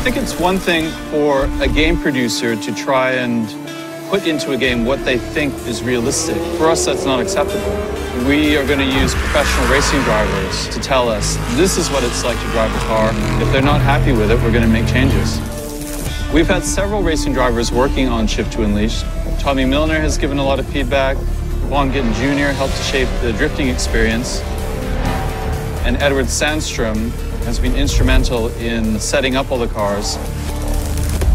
think it's one thing for a game producer to try and put into a game what they think is realistic. For us, that's not acceptable. We are going to use professional racing drivers to tell us this is what it's like to drive a car. If they're not happy with it, we're going to make changes. We've had several racing drivers working on Shift 2 Unleashed. Tommy Milner has given a lot of feedback. Vaughn Gittin Jr. helped to shape the drifting experience. And Edward Sandstrom has been instrumental in setting up all the cars.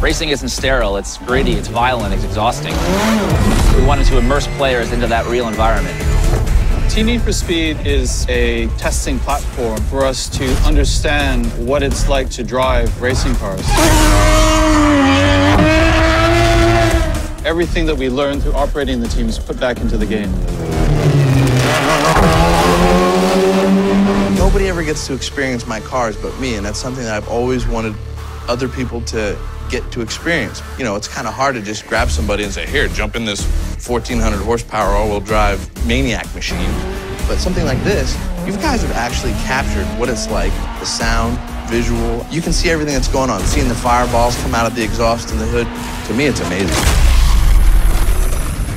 Racing isn't sterile, it's gritty, it's violent, it's exhausting. We wanted to immerse players into that real environment. Team Need for Speed is a testing platform for us to understand what it's like to drive racing cars. Everything that we learned through operating the team is put back into the game. Nobody ever gets to experience my cars but me, and that's something that I've always wanted other people to get to experience. You know, it's kind of hard to just grab somebody and say, here, jump in this 1,400 horsepower all-wheel drive maniac machine. But something like this, you guys have actually captured what it's like, the sound, visual. You can see everything that's going on, seeing the fireballs come out of the exhaust and the hood. To me, it's amazing.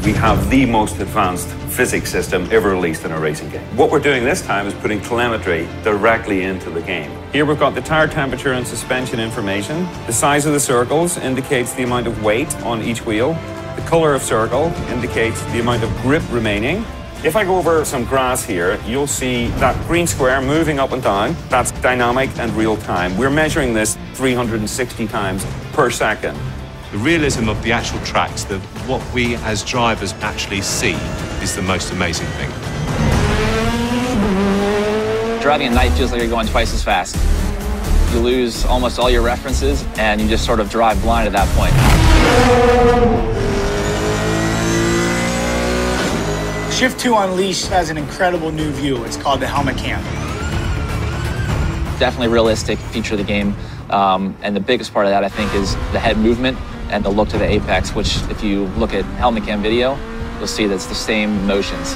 We have the most advanced physics system ever released in a racing game. What we're doing this time is putting telemetry directly into the game. Here we've got the tire temperature and suspension information. The size of the circles indicates the amount of weight on each wheel. The color of circle indicates the amount of grip remaining. If I go over some grass here, you'll see that green square moving up and down. That's dynamic and real time. We're measuring this 360 times per second. The realism of the actual tracks, what we as drivers actually see, is the most amazing thing. Driving at night feels like you're going twice as fast. You lose almost all your references, and you just sort of drive blind at that point. Shift 2 Unleashed has an incredible new view. It's called the Helmet Cam. Definitely realistic feature of the game. And the biggest part of that, I think, is the head movement and the look to the apex, which if you look at Helmet Cam video, you'll see that's the same motions.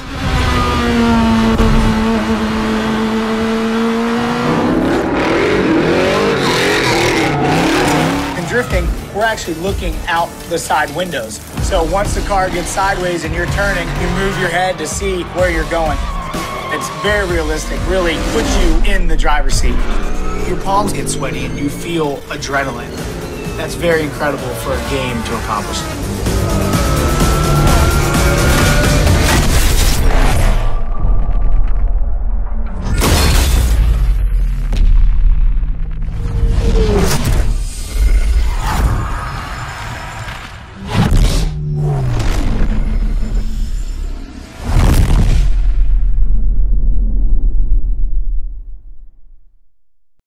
In drifting, we're actually looking out the side windows. So once the car gets sideways and you're turning, you move your head to see where you're going. It's very realistic, really puts you in the driver's seat. Your palms get sweaty and you feel adrenaline. That's very incredible for a game to accomplish.